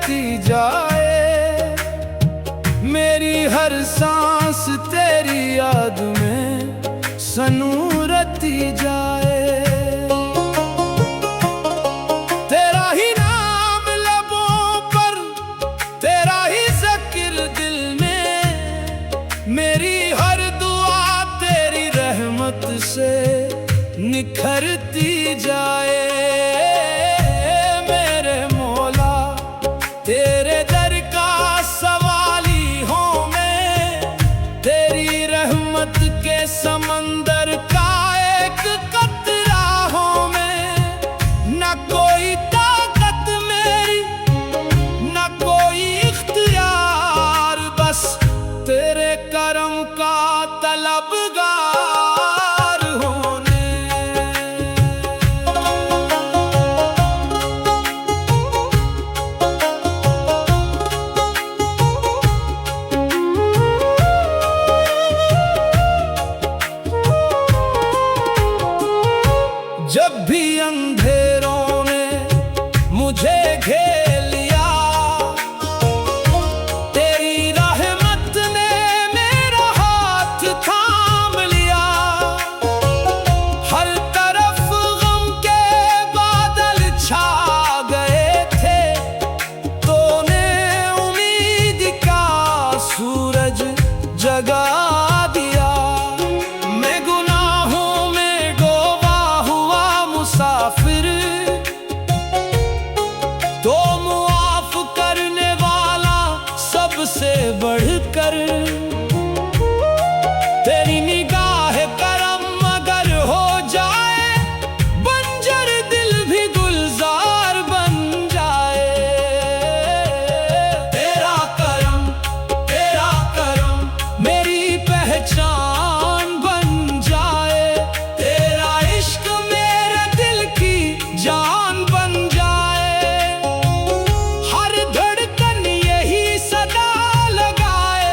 रहती जाए। मेरी हर सांस तेरी याद में सनूरती जाए। तेरा ही नाम लबों पर, तेरा ही ज़िक्र दिल में। मेरी हर दुआ तेरी रहमत से निखरती जाए। मेरे मौला तेरे दर का सवाली हूँ मैं। तेरी रहमत के समंदर का एक कतरा हूँ मैं। न कोई ताकत मेरी, न कोई इख्तियार, बस तेरे करम का तलबगार हूँ मैं। जब भी अंधेरों ने मुझे घेर लिया, तेरी रहमत ने मेरा हाथ थाम लिया। हर तरफ गम के बादल छा गए थे, तूने उम्मीद का सूरज जगा दिया। मैं गुनाहों में डूबा हुआ मुसाफिर, तो मुआफ करने वाला सबसे बढ़कर। तेरी निगाह करम अगर हो जाए, बंजर दिल भी गुलजार बन जाए। तेरा करम मेरी पहचान बन जाए। तेरा इश्क मेरे दिल की जान बन जाए। हर धड़कन यही सदा लगाए,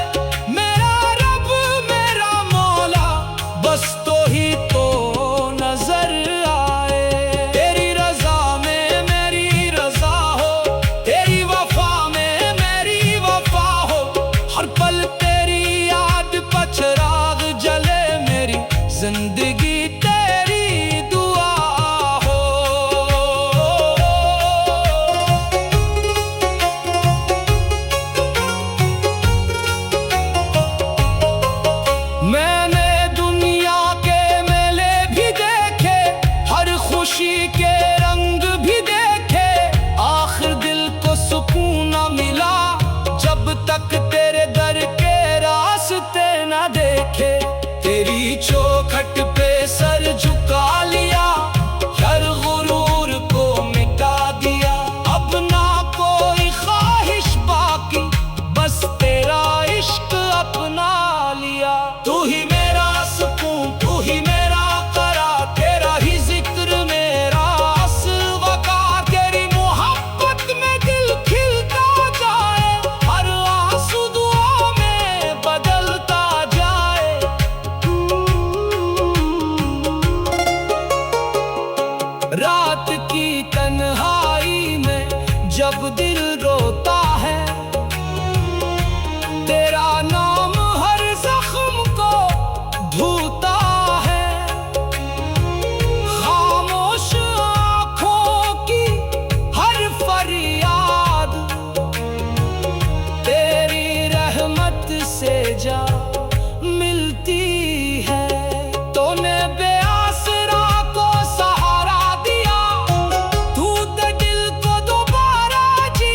मेरा रब मेरा मौला बस तो ही तो नजर आए। तेरी रजा में मेरी रजा हो, तेरी वफा में मेरी वफा हो। हर पल तेरी याद पछराग जले, मेरी जिंदगी तेरी दुआ हो। मैंने दुनिया के मेले भी देखे, हर खुशी के रंग भी देखे। आखिर दिल को सुकून न मिला, जब तक तेरे दर के रास्ते न देखे। तेरी चौखट पे सर झुका लिया, हर गुरूर को मिटा दिया। अब ना कोई ख्वाहिश बाकी, बस तेरा इश्क अपना लिया। तू ही मेरा सुकून, तू ही मेरा करार, तेरा ही जिक्र मेरा असल वकार। तेरी मोहब्बत में दिल खिलता जाए, हर आंसू दुआ में बदलता जाए। रात की तन्हाई में जब दिल रोता है, तेरा नाम हर जख्म को धोता है। खामोश आँखों की हर फरियाद, तेरी रहमत से जा मिलती है। तूने बेआसरा को सहारा दिया, तू तो दिल को दोबारा जी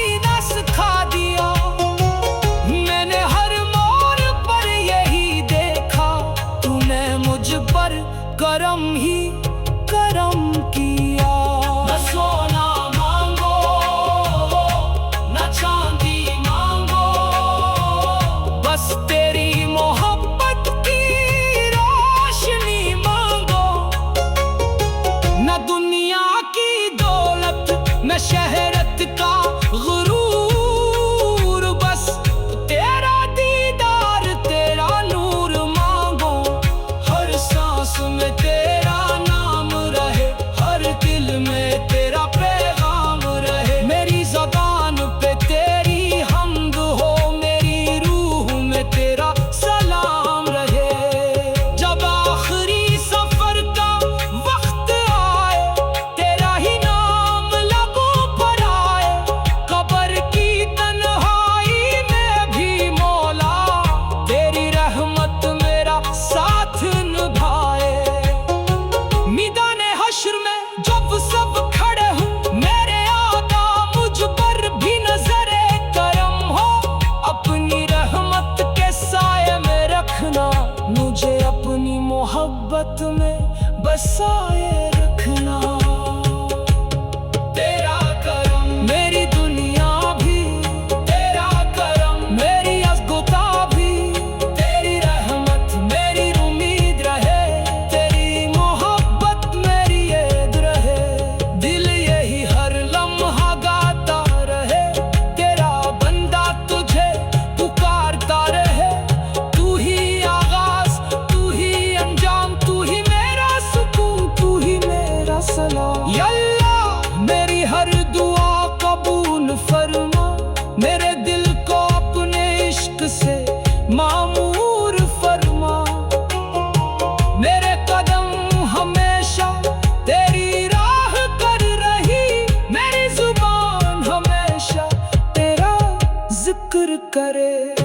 जिक्र करे।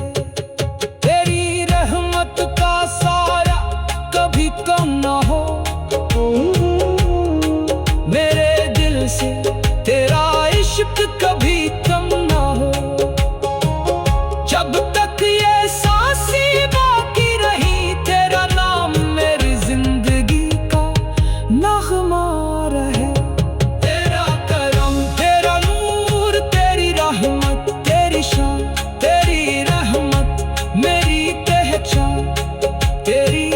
तेरी रहमत का साया कभी कम ना हो, मेरे दिल से तेरा इश्क कभी कम ना हो। जब तक ये सांसें बाकी रही, तेरा नाम मेरी जिंदगी का नगमा रहे। तेरा करम, तेरा नूर, तेरी रहमत, तेरी शान, तेरी रहमत मेरी पहचान, तेरी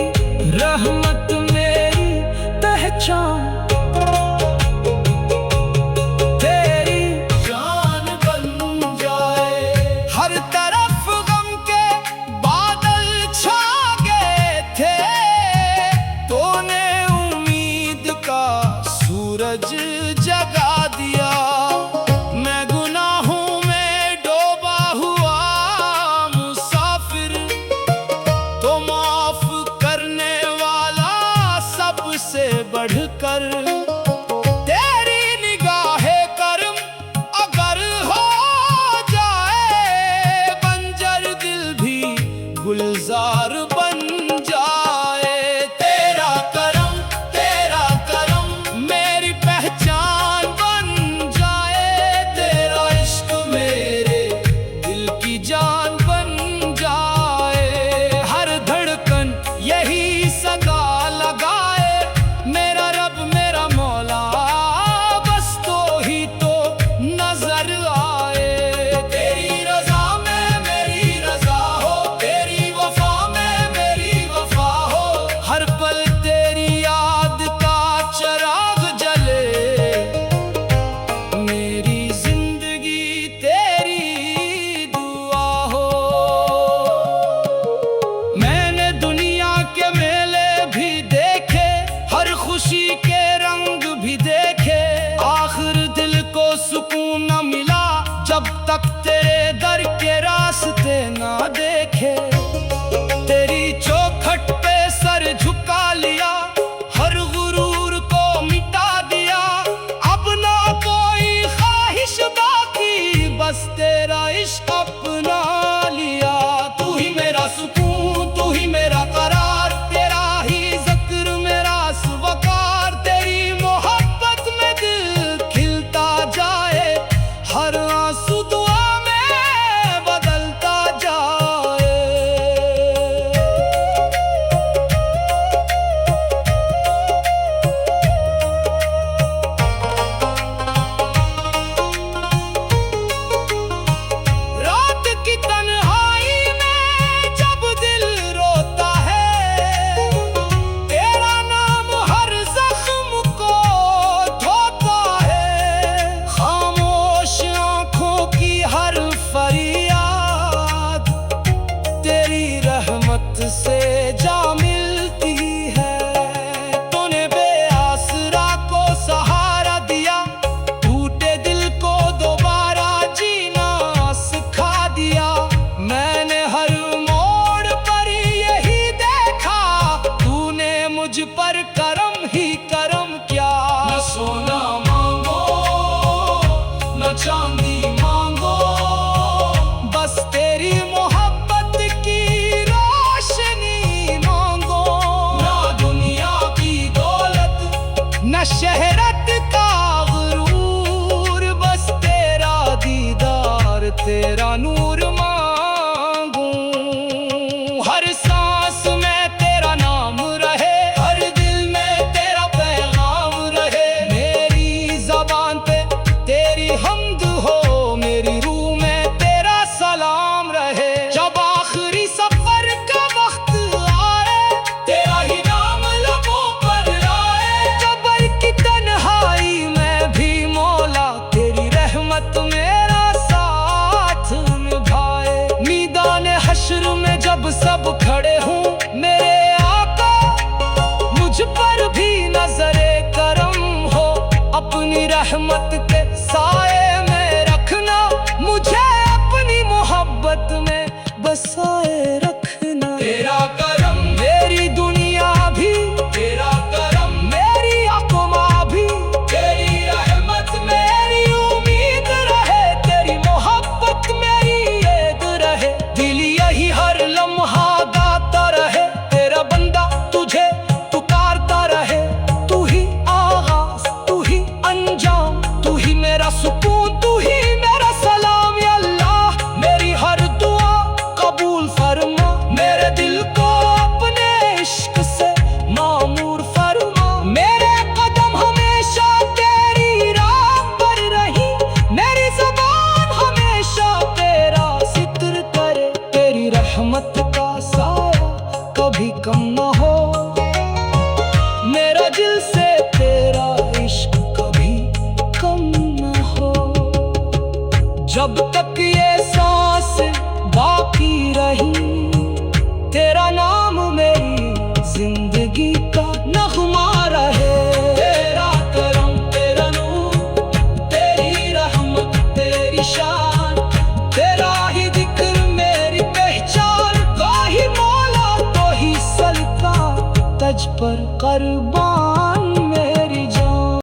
रहमत मेरी पहचान। सूरज जगा दिया, मैं गुनाहों में डूबा हुआ मुसाफिर, तो माफ करने वाला सबसे बढ़कर। तेरी निगाहे करम अगर हो जाए, बंजर दिल भी गुलजार बन जाए। तेरा करम, तेरा करम मेरी पहचान बन जाए, तेरा इश्क मेरे दिल की जान बन जाए। हर धड़कन यही सदा लगाए, मेरा रब मेरा मौला बस तो ही तो नजर आए। तेरी रजा में मेरी रजा हो, तेरी वफा में मेरी वफा हो, हर पल तेरी याद का चिराग जले। मेरी जिंदगी तेरी दुआ हो। मैंने दुनिया के मेले भी देखे, हर खुशी के रंग भी देखे, आखिर दिल को सुकून न मिला जब तक तेरे दर के रास्ते ना देखे। तेरी चौखट पे सर झुका लिया, हर गुरूर को मिटा दिया, अब ना कोई ख्वाहिश बाकी, बस तेरा इश्क अपना लिया। तू ही मेरा सुकून, तू ही मेरा करार, तेरा ही जिक्र मेरा वकार, तेरी मोहब्बत में दिल खिलता जाए, हर आंसू दुआ में बदलता जाए। रात की तन्हाई में जब दिल रोता है, तेरा नाम हर जख्म को धोता है। खामोश आंखों की हर फरियाद तेरी रहमत से जा मिलती है। तूने बेआसरा को सहारा दिया, टूटे दिल को दोबारा जीना सिखा दिया। मैंने हर मोड़ पर यही देखा, तूने मुझ पर करम ही करम किया। न सोना मांगो न चांदी मांगो, बस तेरी मोहब्बत की रोशनी मांगो। ना दुनिया की दौलत न शहरत का गुरूर, बस तेरा दीदार तेरा नूर मांगू। हर सांस में तेरा नाम रहे, हर दिल में तेरा पैगाम रहे। मेरी ज़बान पे तेरी हम्द हो, मेरी रूह में तेरा सलाम रहे। जब आखिरी सफर का वक्त आए, तेरा ही नाम लबों पर आए। कब्र की तन्हाई में भी मौला तेरी रहमत मेरा साथ निभाए। मैदान हश्र में जब सब खड़े हों, मेरे आका मुझ पर भी नजरे करम हो। अपनी रहमत के साए में रखना, मुझे अपनी मोहब्बत में बसाए रखना। तेरा करम मेरी दुनिया भी, तेरा करम मेरी अक़मा भी, तेरी रहमत मेरी उम्मीद रहे, तेरी मोहब्बत मेरी ये जब तक ये सांस बाकी रही, तेरा नाम मेरी जिंदगी का नगमा रहे। तेरा करम तेरा नूर, तेरी रहमत तेरी शान, तेरा ही जिक्र मेरी पहचान। गाही मौला तो ही सलता तज पर कुर्बान।